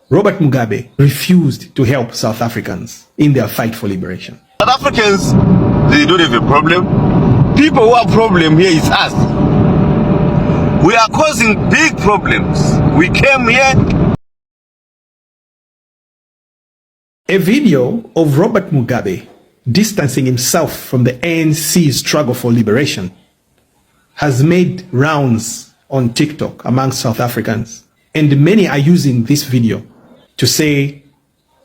Robert Mugabe refused to help South Africans in their fight for liberation. South Africans, they don't have a problem. People who have problem here is us. We are causing big problems. We came here. A video of Robert Mugabe distancing himself from the ANC's struggle for liberation has made rounds on TikTok among South Africans. And many are using this video to say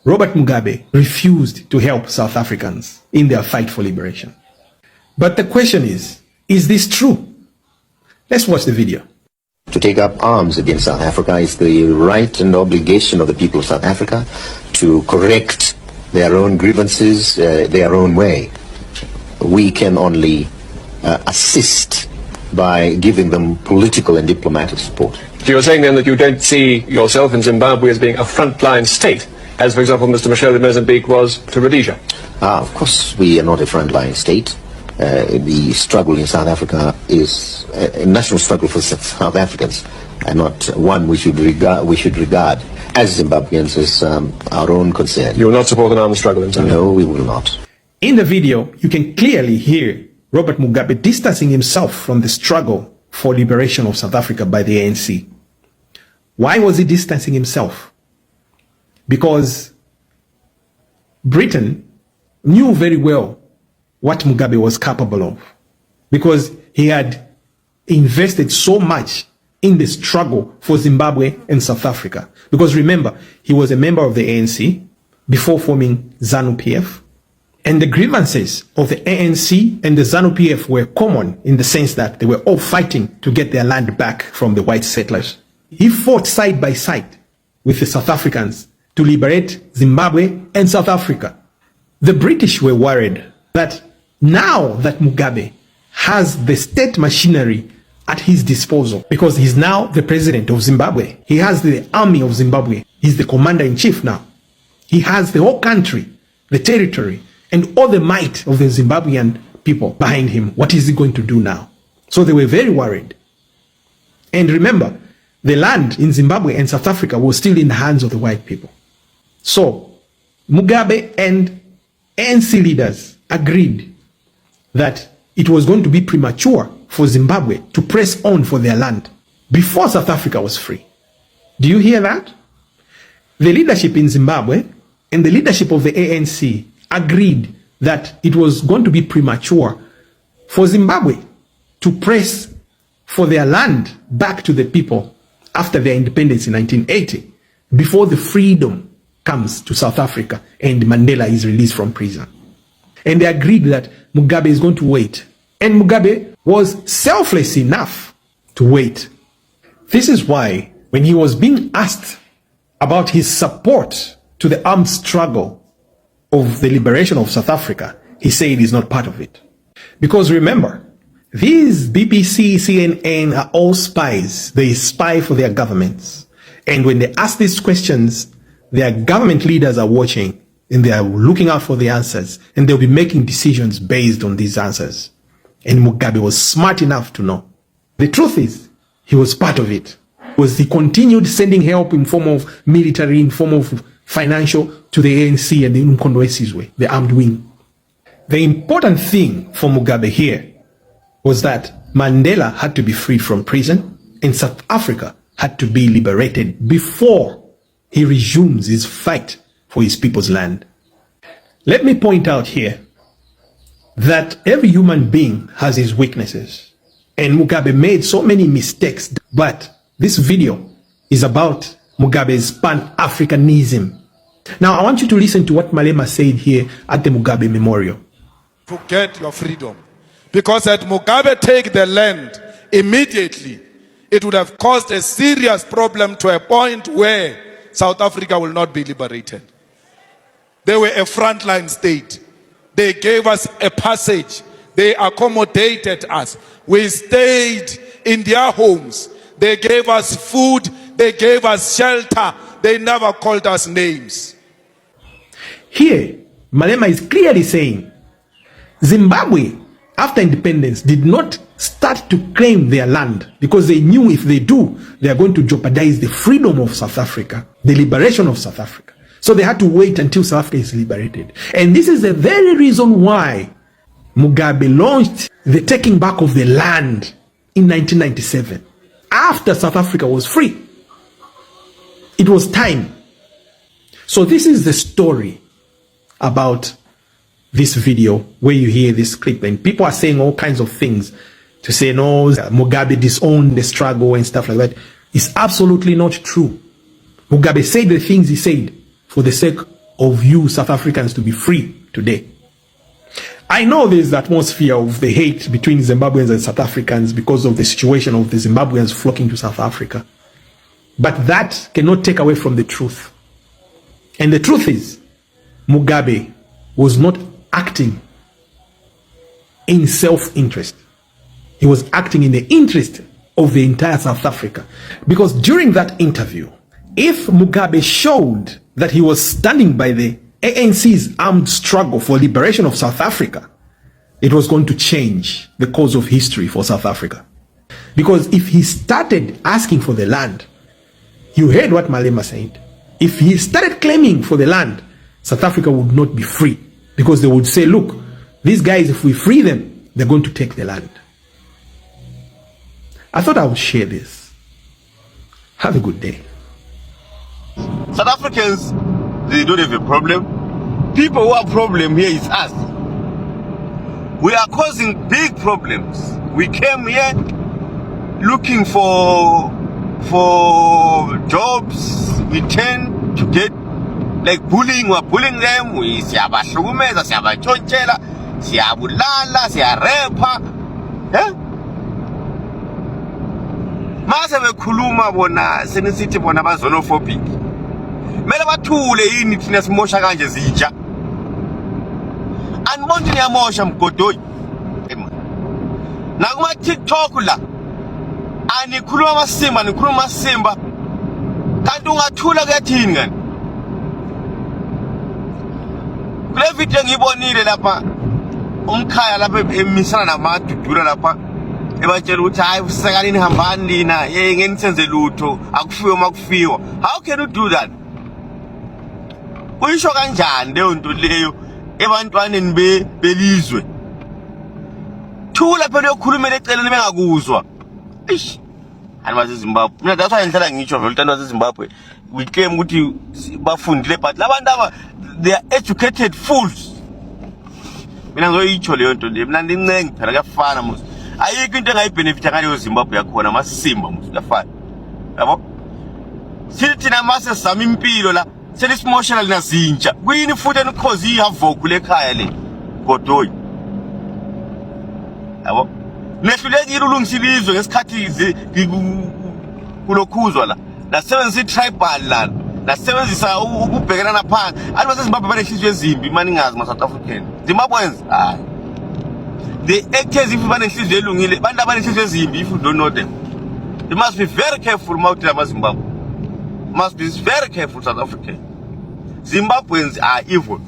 Robert Mugabe refused to help South Africans in their fight for liberation. But the question is this true? Let's watch the video. To take up arms against South Africa is the right and obligation of the people of South Africa to correct their own grievances their own way. We can only assist by giving them political and diplomatic support. So you're saying then that you don't see yourself in Zimbabwe as being a frontline state, as for example Mr. Michel in Mozambique was to Rhodesia? Of course we are not a frontline state. The struggle in South Africa is a national struggle for South Africans, and not one we should regard as Zimbabweans as our own concern. You will not support an armed struggle in Zimbabwe? No, we will not. In the video, you can clearly hear Robert Mugabe distancing himself from the struggle for liberation of South Africa by the ANC. Why was he distancing himself? Because Britain knew very well what Mugabe was capable of, because he had invested so much in the struggle for Zimbabwe and South Africa. Because remember, he was a member of the ANC before forming ZANU-PF, and the grievances of the ANC and the ZANU-PF were common in the sense that they were all fighting to get their land back from the white settlers. He fought side by side with the South Africans to liberate Zimbabwe and South Africa. The British were worried that now that Mugabe has the state machinery at his disposal, because he's now the president of Zimbabwe, he has the army of Zimbabwe, he's the commander-in-chief now, he has the whole country, the territory, and all the might of the Zimbabwean people behind him. What is he going to do now? So they were very worried. And remember, the land in Zimbabwe and South Africa was still in the hands of the white people. So Mugabe and ANC leaders agreed that it was going to be premature for Zimbabwe to press on for their land before South Africa was free. Do you hear that? The leadership in Zimbabwe and the leadership of the ANC agreed that it was going to be premature for Zimbabwe to press for their land back to the people after their independence in 1980, before the freedom comes to South Africa and Mandela is released from prison. And they agreed that Mugabe is going to wait. And Mugabe was selfless enough to wait. This is why when he was being asked about his support to the armed struggle of the liberation of South Africa, he said he's not part of it. Because remember, these BBC, CNN are all spies. They spy for their governments. And when they ask these questions, their government leaders are watching and they are looking out for the answers, and they'll be making decisions based on these answers. And Mugabe was smart enough to know. The truth is, he was part of it. He continued sending help in form of military, in form of financial, to the ANC and the Umkhonto, the armed wing. The important thing for Mugabe here was that Mandela had to be freed from prison and South Africa had to be liberated before he resumes his fight for his people's land. Let me point out here that every human being has his weaknesses, and Mugabe made so many mistakes, but this video is about Mugabe's Pan-Africanism. Now I want you to listen to what Malema said here at the Mugabe Memorial. To get your freedom, because had Mugabe take the land immediately, it would have caused a serious problem to a point where South Africa will not be liberated. They were a frontline state. They gave us a passage. They accommodated us. We stayed in their homes. They gave us food. They gave us shelter. They never called us names. Here, Malema is clearly saying Zimbabwe after independence, did not start to claim their land because they knew if they do, they are going to jeopardize the freedom of South Africa, the liberation of South Africa. So they had to wait until South Africa is liberated. And this is the very reason why Mugabe launched the taking back of the land in 1997, after South Africa was free. It was time. So this is the story about this video where you hear this clip, and people are saying all kinds of things to say, no, Mugabe disowned the struggle and stuff like that. It's absolutely not true. Mugabe said the things he said for the sake of you South Africans to be free today. I know there's the atmosphere of the hate between Zimbabweans and South Africans because of the situation of the Zimbabweans flocking to South Africa. But that cannot take away from the truth. And the truth is, Mugabe was not acting in self-interest. He was acting in the interest of the entire South Africa. Because during that interview, if Mugabe showed that he was standing by the ANC's armed struggle for liberation of South Africa, it was going to change the course of history for South Africa. Because if he started asking for the land, you heard what Malema said. If he started claiming for the land, South Africa would not be free. Because they would say, look, these guys, if we free them, they're going to take the land. I thought I would share this. Have a good day. South Africans, they don't have a problem. People who have problem here is us. We are causing big problems. We came here looking for jobs. We tend to get like bullying. We're bullying them. We siyabahlukumeza, siyabachontshela, siyabulala, siyarepa. Mase bekhuluma bona senisithi bona bazonophobic. Mele bathule yini thina simosha kanje zinja. Anibonke niyamosha mgodoyi. Nakuma TikTok la anikhuluma amasimba, nikhuluma amasimba. Kanti ungathula kuyathini ngani? Kule video ngibonile lapha umkhaya lapha emisana namadudula lapha ebatshela ukuthi hayi usekalini hambani lina ngenisenze lutho akufiwe makufiwa. How can you do that? Uyisho kanjani leyo nto leyo ebantwaneni belizwe? Thula phela yokhulumela eceleni bengakuzwa. Eish. Animazi Zimbabwe. Mina that's why ngihlala ngisho vele untwana waseZimbabwe we claim ukuthi bafundile but labantu aba they are educated fools. Mina ngizoyitsho leyo nto leyo. Mina ndincenga phela kuyafana musi. Ayikho into engayibenefit ngaleyo Zimbabwe yakhona amasimba musi kuyafana. Yabo? Sithi na mase sami impilo la selisimotional nazinja. Kuyini futhi enikhozi ihavoko lekhaya le. Godoyi. Yabo? Nehlulekile ulungisilizwe ngesikhathi kulokhuzwa la. Nasebenzisa tribal la. Nasebenzisa ukubhekelana phansi. Abantu baseZimbabwe banehliziyo ezimbi maningazi ma South African. Zimbabweans hayi. They act as if banehliziyo elungile. Bantu abanehliziyo ezimbi if you don't know them. You must be very careful mawuthi la Zimbabwe. Must be very careful South African. Zimbabweans are evil.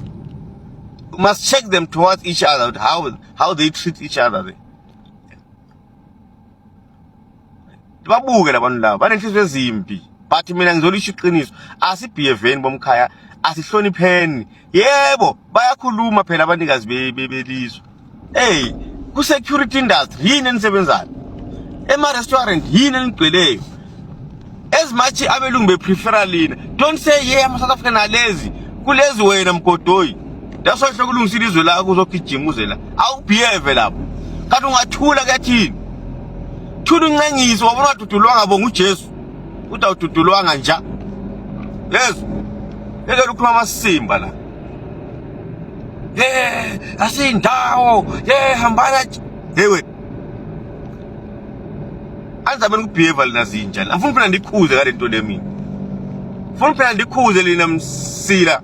You must check them towards each other how they treat each other. Babuke labantu laba banenhliziyo ezimbi. But mina ngizolisho iqiniso asibheveni bomkhaya asihlonipheni. Yebo bayakhuluma phela abanikazi belizwe. Hey, ku security industry yini enisebenzayo? Ema restaurant yini enigcweleyo? As much abelungu beprefera lina. Don't say yeah ama South African alezi. Kulezi wena mgodoyi. That's why sokulungisile izwe la kuzogijimuzela. Awubheve lapho. Kanti ungathula kuyathini? Thula uncengiso wabona wadudulwanga bonga uJesu. Uthi awududulwanga nja. Yesu. Eke lukhuluma amasimba la. Asindawo. Hambana. Hewe. Anzabeni ukubehave lina zinja. Afuna phela ndikhuze ngale nto le mina. Afuna phela ndikhuze lina msila.